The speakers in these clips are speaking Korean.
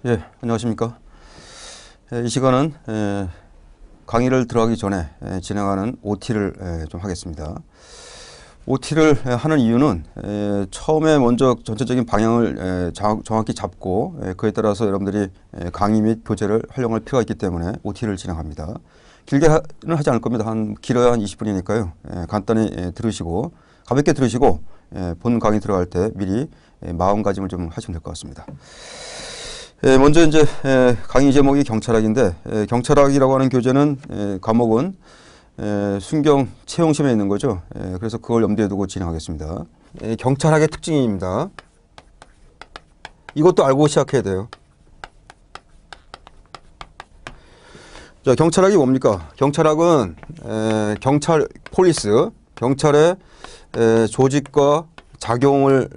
예, 안녕하십니까. 이 시간은 강의를 들어가기 전에 진행하는 OT를 좀 하겠습니다. OT를 하는 이유는 처음에 먼저 전체적인 방향을 정확히 잡고 그에 따라서 여러분들이 강의 및 교재를 활용할 필요가 있기 때문에 OT를 진행합니다. 길게는 하지 않을 겁니다. 길어야 한 20분이니까요. 간단히 들으시고 가볍게 들으시고 본 강의 들어갈 때 미리 마음가짐을 좀 하시면 될 것 같습니다. 먼저 이제 강의 제목이 경찰학인데 경찰학이라고 하는 교재는 과목은 순경 채용시험에 있는 거죠. 그래서 그걸 염두에 두고 진행하겠습니다. 경찰학의 특징입니다. 이것도 알고 시작해야 돼요. 자, 경찰학이 뭡니까? 경찰학은 경찰 폴리스, 경찰의 조직과 작용을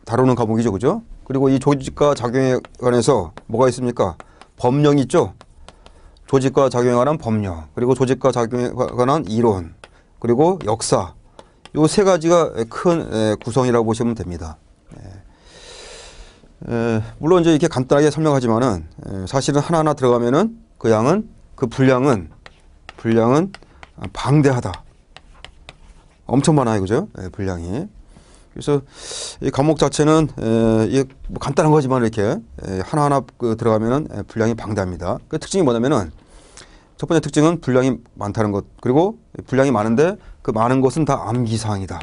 다루는 과목이죠, 그죠? 그리고 이 조직과 작용에 관해서 뭐가 있습니까? 법령이 있죠. 조직과 작용에 관한 법령, 그리고 조직과 작용에 관한 이론, 그리고 역사. 이 세 가지가 큰 구성이라고 보시면 됩니다. 물론 이제 이렇게 간단하게 설명하지만은 사실은 하나하나 들어가면은 그 분량은 방대하다. 엄청 많아요, 그죠? 분량이. 그래서 이 과목 자체는 이게 뭐 간단한 거지만 이렇게 하나하나 들어가면은 분량이 방대합니다. 그 특징이 뭐냐면은 첫 번째 특징은 분량이 많다는 것, 그리고 분량이 많은데 그 많은 것은 다 암기사항이다.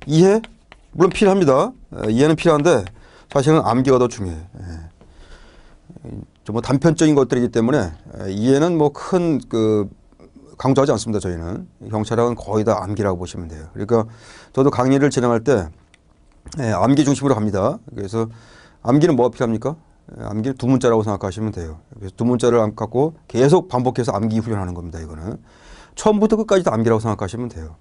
이해? 물론 필요합니다. 이해는 필요한데 사실은 암기가 더 중요해요. 좀 뭐 단편적인 것들이기 때문에 이해는 뭐 큰 강조하지 않습니다. 저희는 경찰학은 거의 다 암기라고 보시면 돼요. 그러니까 저도 강의를 진행할 때 암기 중심으로 갑니다. 그래서 암기는 뭐가 필요합니까? 암기는 두 문자라고 생각하시면 돼요. 그래서 두 문자를 갖고 계속 반복해서 암기 훈련하는 겁니다. 이거는 처음부터 끝까지 다 암기라고 생각하시면 돼요.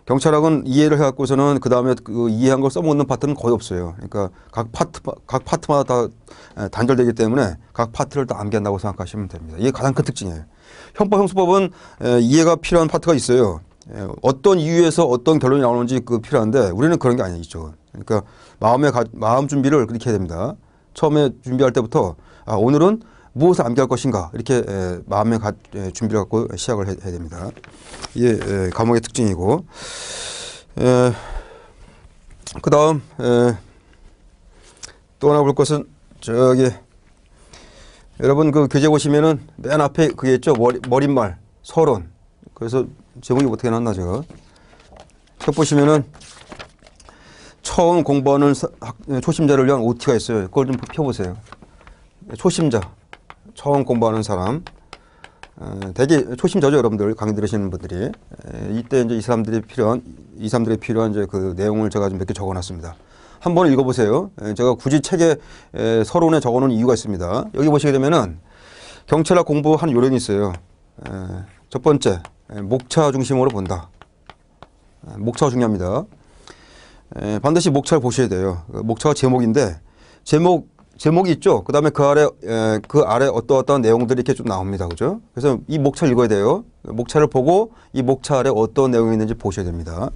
경찰학은 이해를 해갖고서는 그 다음에 그 이해한 걸 써먹는 파트는 거의 없어요. 그러니까 각 파트마다 다 단절되기 때문에 각 파트를 다 암기한다고 생각하시면 됩니다. 이게 가장 큰 특징이에요. 형법, 형수법은 이해가 필요한 파트가 있어요. 어떤 이유에서 어떤 결론이 나오는지 필요한데 우리는 그런 게 아니에요. 이쪽은. 그러니까 마음 준비를 그렇게 해야 됩니다. 처음에 준비할 때부터 오늘은 무엇을 암기할 것인가 이렇게 마음의 준비를 갖고 시작을 해야 됩니다. 이게 과목의 특징이고 그 다음 또 하나 볼 것은 저기 여러분 그 교재 보시면은 맨 앞에 그게 있죠. 머릿말 서론. 그래서 제목이 어떻게 났나 제가 책 보시면은 처음 공부하는 초심자를 위한 OT가 있어요. 그걸 좀 펴보세요. 초심자 처음 공부하는 사람 되게 초심자죠. 여러분들 강의 들으시는 분들이 이때 이제 이 사람들이 필요한 이제 그 내용을 제가 좀 몇 개 적어놨습니다. 한번 읽어보세요. 제가 굳이 책에 서론에 적어놓은 이유가 있습니다. 여기 보시게 되면은 경찰학 공부한 요령이 있어요. 첫 번째, 목차 중심으로 본다. 목차가 중요합니다. 반드시 목차를 보셔야 돼요. 목차가 제목인데 제목이 있죠. 그 다음에 그 아래 어떠한 내용들이 이렇게 좀 나옵니다. 그죠? 그래서 이 목차를 읽어야 돼요. 목차를 보고 이 목차 아래 어떤 내용이 있는지 보셔야 됩니다.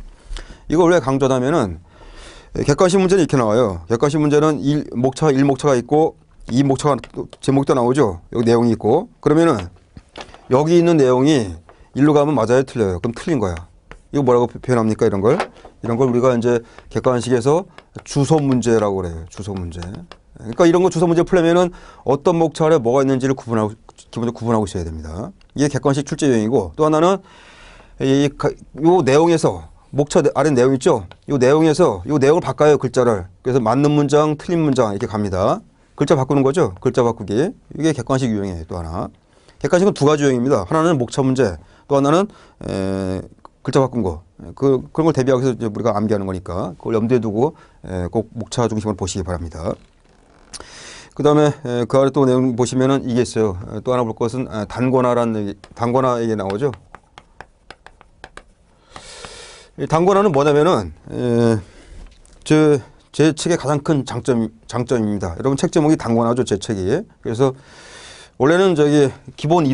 이걸 왜 강조하냐면은 객관식 문제는 이렇게 나와요. 객관식 문제는 1목차가 있고 2목차가 제목도 나오죠. 여기 내용이 있고 그러면은 여기 있는 내용이 일로 가면 맞아요, 틀려요? 그럼 틀린 거야. 이거 뭐라고 표현합니까? 이런 걸 우리가 이제 객관식에서 주소 문제라고 그래요. 주소 문제. 그러니까 이런 거 주소 문제 풀려면은 어떤 목차 아래 뭐가 있는지를 기본적으로 구분하고 있어야 됩니다. 이게 객관식 출제 요령이고 또 하나는 요 내용에서 목차 아래 내용 있죠? 이 내용에서 이 내용을 바꿔요, 글자를. 그래서 맞는 문장, 틀린 문장 이렇게 갑니다. 글자 바꾸는 거죠? 글자 바꾸기. 이게 객관식 유형이에요, 또 하나. 객관식은 두 가지 유형입니다. 하나는 목차 문제, 또 하나는 글자 바꾼 거. 그런 걸 대비하기 위해서 우리가 암기하는 거니까 그걸 염두에 두고 꼭 목차 중심으로 보시기 바랍니다. 그 다음에 그 아래 또 내용 보시면은 이게 있어요. 또 하나 볼 것은 단권화 얘기 나오죠? 단권화는 뭐냐면은 제 책의 가장 큰 장점입니다. 여러분 책 제목이 단권화죠, 제 책이. 그래서 원래는 기본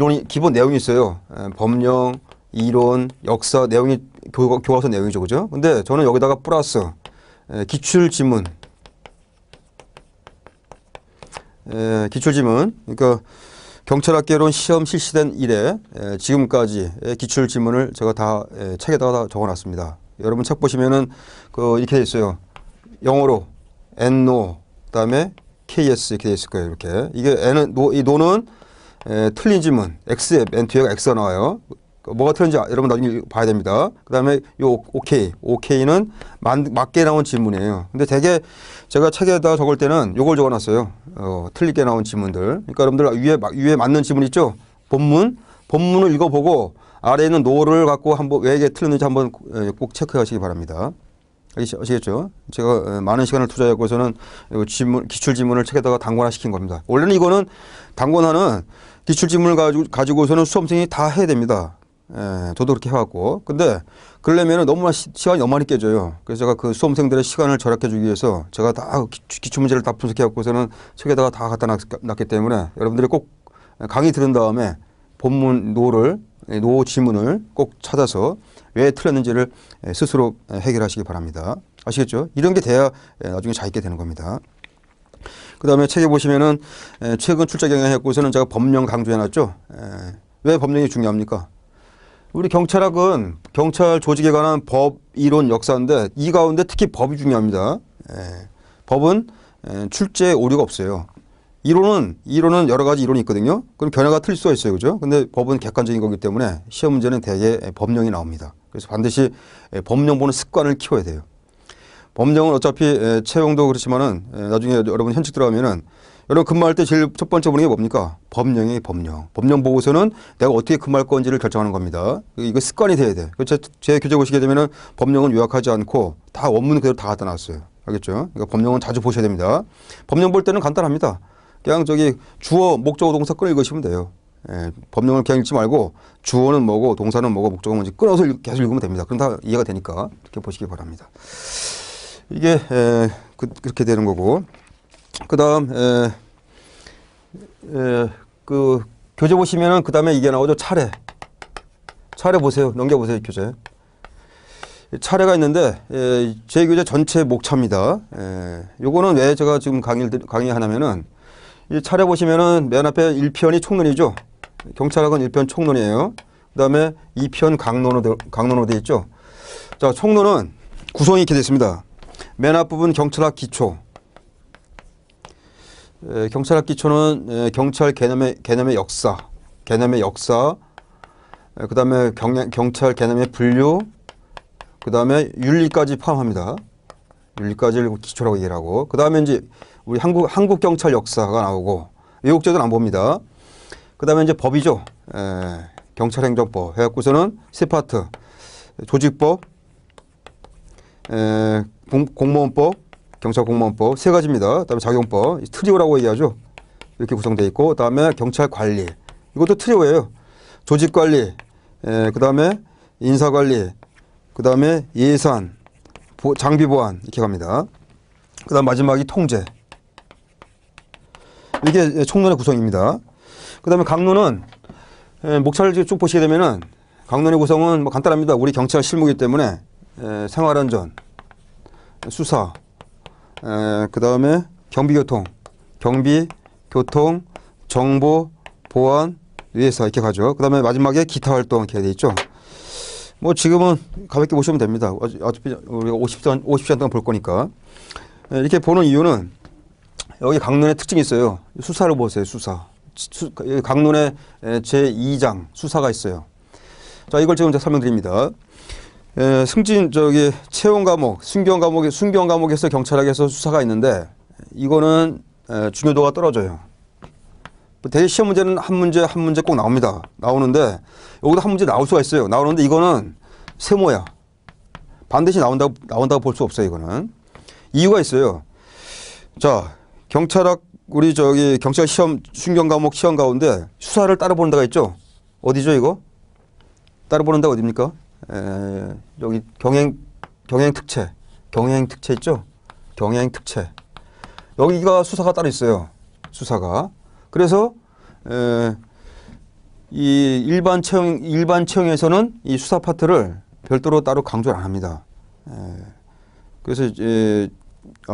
내용이 있어요. 법령, 이론, 역사 내용이 교과서 내용이죠, 그죠? 근데 저는 여기다가 플러스 기출 지문, 기출지문, 그러니까 경찰학개론 시험 실시된 이래 지금까지 기출지문을 제가 다 책에다가 다 적어놨습니다. 여러분 책 보시면은 이렇게 돼 있어요. 영어로 NO, 그다음에 KS 이렇게 돼 있을 거예요. 이렇게 이게 N은 이 노는 틀린 지문, X 맨 뒤에가 X가 나와요. 뭐가 틀린지 여러분 나중에 봐야 됩니다. 그다음에 요 OK는 맞게 나온 지문이에요. 근데 대개 제가 책에다 적을 때는 요걸 적어놨어요. 틀리게 나온 지문들. 그러니까 여러분들 위에 맞는 지문 있죠? 본문을 읽어보고 아래에 있는 노를 갖고 한번 왜 이게 틀렸는지 한번 꼭 체크하시기 바랍니다. 아시겠죠? 제가 많은 시간을 투자하고서는 기출지문을 책에다가 단권화시킨 겁니다. 원래는 이거는 단권화는 기출지문을 가지고서는 수험생이 다 해야 됩니다. 저도 그렇게 해왔고. 근데 그러려면 너무나 시간이 너무 많이 깨져요. 그래서 제가 그 수험생들의 시간을 절약해 주기 위해서 제가 다 기출문제를 다 분석해갖고서는 책에다가 다 갖다 놨기 때문에 여러분들이 꼭 강의 들은 다음에 본문 노 지문을 꼭 찾아서 왜 틀렸는지를 스스로 해결하시기 바랍니다. 아시겠죠? 이런 게 돼야 나중에 잘 있게 되는 겁니다. 그 다음에 책에 보시면은 최근 출제 경향해갖고서는 제가 법령 강조해놨죠. 왜 법령이 중요합니까? 우리 경찰학은 경찰 조직에 관한 법, 이론, 역사인데 이 가운데 특히 법이 중요합니다. 법은 출제에 오류가 없어요. 이론은 여러 가지 이론이 있거든요. 그럼 견해가 틀릴 수가 있어요. 그죠? 근데 법은 객관적인 거기 때문에 시험 문제는 대개 법령이 나옵니다. 그래서 반드시 법령 보는 습관을 키워야 돼요. 법령은 어차피 채용도 그렇지만은 나중에 여러분 현직 들어가면은 여러분 근무할 때 제일 첫 번째 보는 게 뭡니까? 법령이에요, 법령. 법령 보고서는 내가 어떻게 근무할 건지를 결정하는 겁니다. 이거 습관이 돼야 돼. 제 교재 보시게 되면은 법령은 요약하지 않고 다 원문 그대로 다 갖다 놨어요. 알겠죠? 그러니까 법령은 자주 보셔야 됩니다. 법령 볼 때는 간단합니다. 그냥 주어, 목적어, 동사 끊어 읽으시면 돼요. 법령을 그냥 읽지 말고 주어는 뭐고 동사는 뭐고 목적어는 뭔지 끊어서 계속 읽으면 됩니다. 그럼 다 이해가 되니까 이렇게 보시기 바랍니다. 이게 그렇게 되는 거고. 그다음 그 교재 보시면은 그다음에 이게 나오죠. 차례 보세요. 넘겨보세요. 교재. 차례가 있는데 제 교재 전체 목차입니다. 요거는 왜 제가 지금 강의하냐면은 이 차례 보시면은 맨 앞에 1편이 총론이죠. 경찰학은 1편 총론이에요. 그다음에 2편 강론으로 되어 있죠. 자, 총론은 구성이 이렇게 되어 있습니다. 맨 앞부분 경찰학 기초. 경찰학 기초는 경찰 개념의 역사, 그다음에 경찰 개념의 분류, 그다음에 윤리까지 포함합니다. 윤리까지를 기초라고 얘기를 하고, 그다음에 이제 우리 한국 경찰 역사가 나오고 외국적은 안 봅니다. 그다음에 이제 법이죠. 경찰행정법 해갖고서는 세 파트, 조직법, 공무원법, 경찰공무원법 세 가지입니다. 그다음에 작용법, 트리오라고 얘기하죠. 이렇게 구성되어 있고, 그다음에 경찰관리, 이것도 트리오예요. 조직관리, 그다음에 인사관리, 그다음에 예산, 장비보안 이렇게 갑니다. 그다음 마지막이 통제. 이게 총론의 구성입니다. 그다음에 강론은 목차를 쭉 보시게 되면은 강론의 구성은 뭐 간단합니다. 우리 경찰 실무이기 때문에 생활안전, 수사, 그다음에 경비교통, 정보, 보안, 위해서 이렇게 가죠. 그다음에 마지막에 기타 활동 이렇게 돼 있죠. 뭐 지금은 가볍게 보시면 됩니다. 어차피 우리가 50시간 동안 볼 거니까. 이렇게 보는 이유는 여기 강론의 특징이 있어요. 수사를 보세요. 수사. 강론의 제2장 수사가 있어요. 자, 이걸 지금 제가 설명드립니다. 채용 과목, 순경 과목에서 경찰학에서 수사가 있는데 이거는 중요도가 떨어져요. 대개 시험 문제는 한 문제 꼭 나옵니다. 나오는데 여기도 한 문제 나올 수가 있어요. 나오는데 이거는 세모야. 반드시 나온다고 볼 수 없어요. 이거는 이유가 있어요. 자, 경찰학 우리 경찰 시험 순경 과목 시험 가운데 수사를 따로 보는 데가 있죠. 어디죠 이거? 따로 보는 데가 어디입니까? 여기 경행특채 있죠? 경행특채. 여기가 수사가 따로 있어요. 수사가. 그래서 이 일반 채용에서는 이 수사 파트를 별도로 따로 강조를 안 합니다. 그래서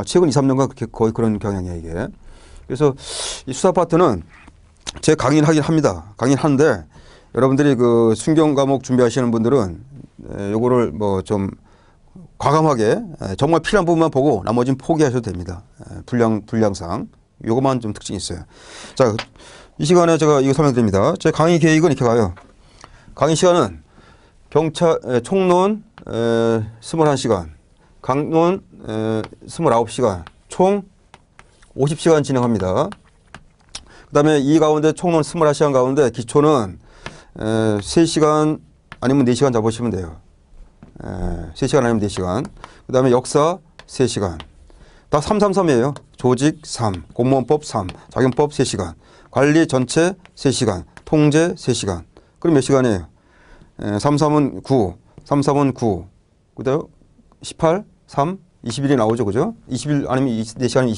최근 2, 3년간 거의 그런 경향이에요, 이게. 그래서 이 수사 파트는 제 강의를 하긴 합니다. 강의를 하는데 여러분들이 그 순경 과목 준비하시는 분들은 요거를 뭐 좀 과감하게 정말 필요한 부분만 보고 나머지는 포기하셔도 됩니다. 분량상 요것만 좀 특징이 있어요. 자, 이 시간에 제가 이거 설명드립니다. 제 강의 계획은 이렇게 가요. 강의 시간은 총론 21시간, 강론 29시간, 총 50시간 진행합니다. 그 다음에 이 가운데 총론 21시간 가운데 기초는 3시간 아니면 4시간 잡으시면 돼요. 3시간 아니면 4시간. 그 다음에 역사 3시간. 다 333이에요. 조직 3, 공무원법 3, 자격법 3시간, 관리 전체 3시간, 통제 3시간. 그럼 몇 시간이에요? 33은 9, 33은 9. 그 다음에 18, 3, 20일이 나오죠. 그죠? 20일 아니면 4시간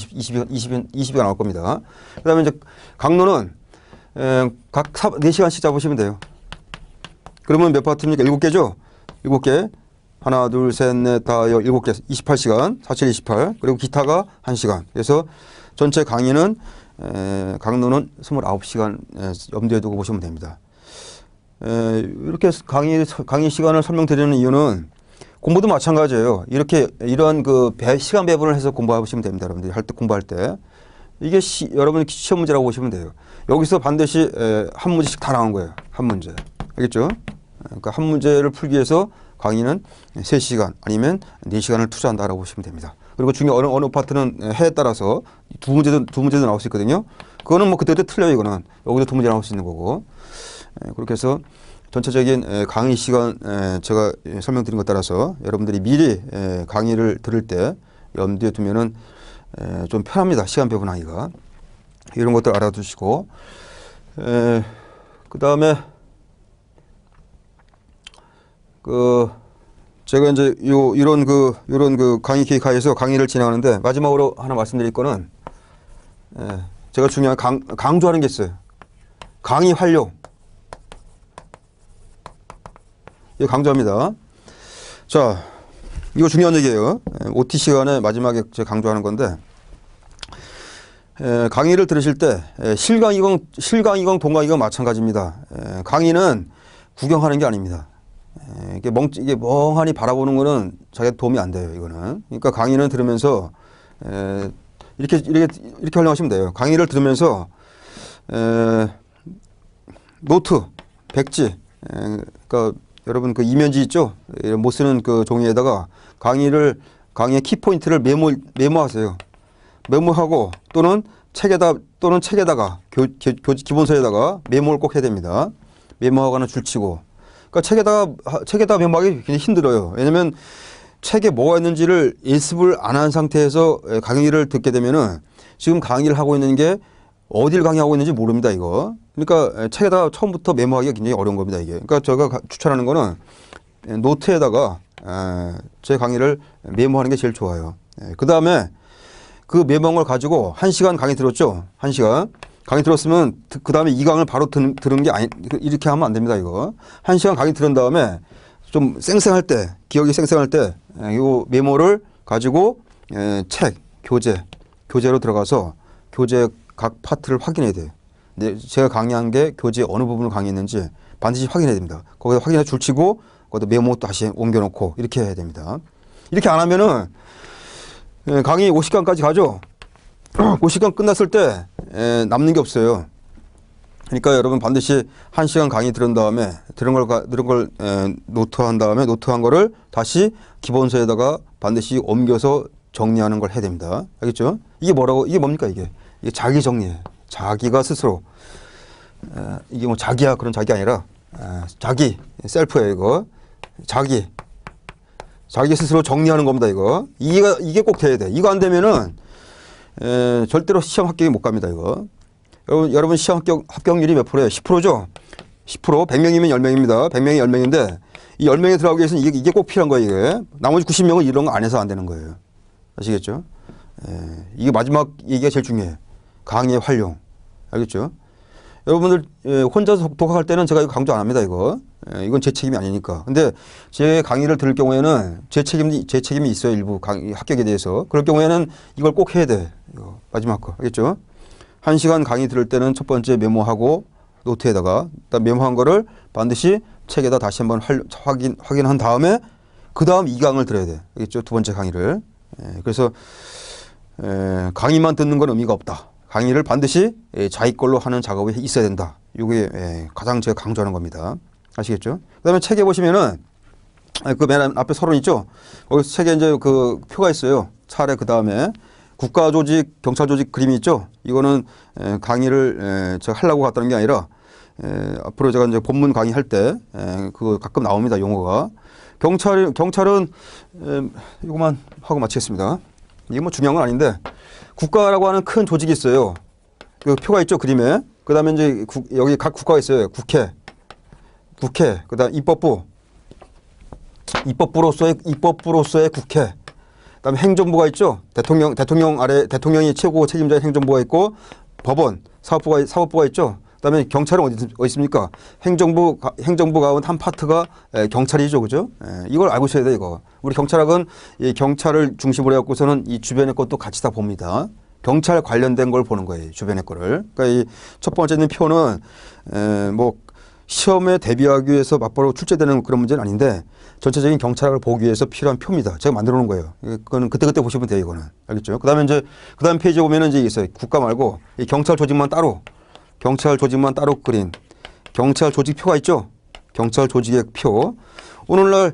20일 나올 겁니다. 그 다음에 이제 강론은 각 4시간씩 잡으시면 돼요. 그러면 몇 파트입니까? 7개죠? 7개. 하나, 둘, 셋, 넷, 다, 7개. 28시간. 47, 28. 그리고 기타가 1시간. 그래서 전체 강의는, 강론은 29시간 염두에 두고 보시면 됩니다. 이렇게 강의 시간을 설명드리는 이유는 공부도 마찬가지예요. 이런 시간 배분을 해서 공부하시면 됩니다. 여러분들이 공부할 때. 이게 여러분이 시험 문제라고 보시면 돼요. 여기서 반드시 한 문제씩 다 나온 거예요. 한 문제. 알겠죠? 그러니까 한 문제를 풀기 위해서 강의는 3시간 아니면 4시간을 투자한다라고 보시면 됩니다. 그리고 중요한 어느 파트는 해에 따라서 두 문제도 나올 수 있거든요. 그거는 뭐 그때도 틀려요. 이거는 여기도 2문제 나올 수 있는 거고. 그렇게 해서 전체적인 강의 시간 제가 설명드린 것 따라서 여러분들이 미리 강의를 들을 때 염두에 두면은 좀 편합니다. 시간 배분하기가. 이런 것들 알아두시고 그 다음에 제가 이제 이런 강의 계획하에서 강의를 진행하는데 마지막으로 하나 말씀드릴 거는 제가 중요한 강조하는 게 있어요. 강의 활용. 이거 강조합니다. 자, 이거 중요한 얘기예요. OT 시간에 마지막에 제가 강조하는 건데 강의를 들으실 때 실강이건 동강이건 마찬가지입니다. 강의는 구경하는 게 아닙니다. 이게 멍하니 바라보는 거는 자기가 도움이 안 돼요. 이거는. 그러니까 강의는 들으면서 이렇게 활용하시면 돼요. 강의를 들으면서 노트, 백지, 그러니까 여러분 그 이면지 있죠? 못 쓰는 그 종이에다가 강의의 키포인트를 메모하세요. 메모하고 또는 책에다가 기본서에다가 메모를 꼭 해야 됩니다. 메모하거나 줄치고. 그러니까 책에다가 메모하기 굉장히 힘들어요. 왜냐면 책에 뭐가 있는지를 예습을 안 한 상태에서 강의를 듣게 되면은 지금 강의를 하고 있는 게 어딜 강의하고 있는지 모릅니다, 이거. 그러니까 책에다가 처음부터 메모하기가 굉장히 어려운 겁니다, 이게. 그러니까 제가 추천하는 거는 노트에다가 제 강의를 메모하는 게 제일 좋아요. 그 다음에 그 메모한 걸 가지고 1시간 강의 들었죠? 1시간. 강의 들었으면 그 다음에 이 강을 바로 들은 게 이렇게 하면 안 됩니다, 이거. 1시간 강의 들은 다음에 좀 쌩쌩할 때, 기억이 쌩쌩할 때, 이 메모를 가지고 교재로 들어가서 교재 각 파트를 확인해야 돼요. 근데 제가 강의한 게 교재 어느 부분을 강의했는지 반드시 확인해야 됩니다. 거기서 확인해 줄치고 거기다 메모 다시 옮겨놓고 이렇게 해야 됩니다. 이렇게 안 하면은 강의 50강까지 가죠. 50강 끝났을 때 남는 게 없어요. 그러니까 여러분 반드시 1시간 강의 들은 다음에 들은 걸 노트한 다음에 노트한 거를 다시 기본서에다가 반드시 옮겨서 정리하는 걸 해야 됩니다. 알겠죠? 이게 뭡니까 이게 자기 정리예요. 자기가 스스로 이게 뭐 자기야 그런 자기 아니라 자기 셀프예요. 이거 자기 스스로 정리하는 겁니다. 이게 꼭 돼야 돼. 이거 안 되면은 절대로 시험 합격이 못 갑니다. 이거 여러분 시험 합격률이 몇 프로예요? 10%죠? 10%, 100명이면 10명입니다. 100명이 10명인데 이 10명에 들어가기 위해서는 이게 꼭 필요한 거예요. 이게. 나머지 90명은 이런 거 안 해서 안 되는 거예요. 아시겠죠? 이게 마지막 얘기가 제일 중요해요. 강의 활용. 알겠죠? 여러분들 혼자서 독학할 때는 제가 이거 강조 안 합니다. 이건 제 책임이 아니니까. 근데 제 강의를 들을 경우에는 제 책임이 있어요. 일부 합격에 대해서. 그럴 경우에는 이걸 꼭 해야 돼. 이거 마지막 거. 알겠죠? 1시간 강의 들을 때는 첫 번째 메모하고 노트에다가 일단 메모한 거를 반드시 책에다 다시 한번 확인한 다음에 그 다음 2강을 들어야 돼. 알겠죠? 두 번째 강의를. 그래서 강의만 듣는 건 의미가 없다. 강의를 반드시 자기 걸로 하는 작업이 있어야 된다. 이게 가장 제가 강조하는 겁니다. 아시겠죠? 그 다음에 책에 보시면은 그 맨 앞에 서론 있죠? 거기서 책에 이제 그 표가 있어요. 차례 그 다음에 국가 조직, 경찰 조직 그림이 있죠? 이거는 강의를 제가 하려고 갔다는 게 아니라 앞으로 제가 이제 본문 강의할 때 그거 가끔 나옵니다. 용어가. 경찰은 이거만 하고 마치겠습니다. 이게 뭐 중요한 건 아닌데 국가라고 하는 큰 조직이 있어요. 그 표가 있죠, 그림에. 그 다음에 이제 여기 각 국가가 있어요. 국회, 그 다음 입법부로서의 국회. 그 다음에 행정부가 있죠. 대통령 아래, 대통령이 최고 책임자인 행정부가 있고, 법원, 사법부가 있죠. 그 다음에 경찰은 어디 있습니까? 행정부 가운데 한 파트가 경찰이죠. 그죠? 이걸 알고 있어야 돼, 이거. 우리 경찰학은 이 경찰을 중심으로 해갖고서는 이 주변의 것도 같이 다 봅니다. 경찰 관련된 걸 보는 거예요. 주변의 거를. 그러니까 이 첫 번째 있는 표는 뭐 시험에 대비하기 위해서 맞바로 출제되는 그런 문제는 아닌데 전체적인 경찰학을 보기 위해서 필요한 표입니다. 제가 만들어 놓은 거예요. 그거는 그때그때 보시면 돼요, 이거는. 알겠죠? 그 다음에 그 다음 페이지에 보면은 이제 있어요. 국가 말고 이 경찰 조직만 따로 그린 경찰 조직표가 있죠? 경찰 조직의 표. 오늘날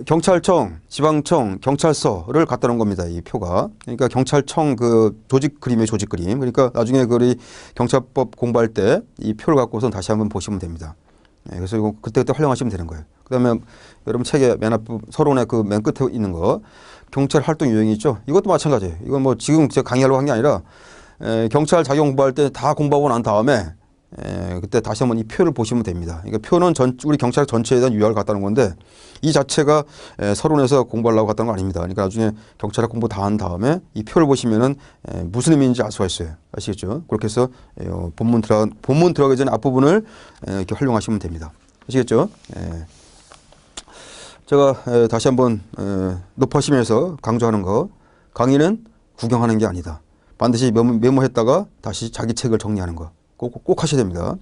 경찰청, 지방청, 경찰서를 갖다 놓은 겁니다. 이 표가. 그러니까 경찰청 그 조직 그림이에요. 조직 그림. 그러니까 나중에 그 경찰법 공부할 때 이 표를 갖고서 다시 한번 보시면 됩니다. 그래서 이거 그때그때 활용하시면 되는 거예요. 그 다음에 여러분 책에 맨 앞 서론에 그 맨 끝에 있는 거 경찰 활동 유형이 있죠. 이것도 마찬가지예요. 이건 뭐 지금 제가 강의하려고 한 게 아니라 경찰 자격 공부할 때 다 공부하고 난 다음에 그때 다시 한번 이 표를 보시면 됩니다. 그러니까 표는 우리 경찰 전체에 대한 유형을 갖다는 건데 이 자체가 서론에서 공부하려고 갖다는 거 아닙니다. 그러니까 나중에 경찰학 공부 다 한 다음에 이 표를 보시면은 무슨 의미인지 알 수가 있어요. 아시겠죠? 그렇게 해서 본문 들어가기 전에 앞부분을 이렇게 활용하시면 됩니다. 아시겠죠? 제가 다시 한번 높아시면서 강조하는 거, 강의는 구경하는 게 아니다. 반드시 메모했다가 다시 자기 책을 정리하는 거 꼭 하셔야 됩니다.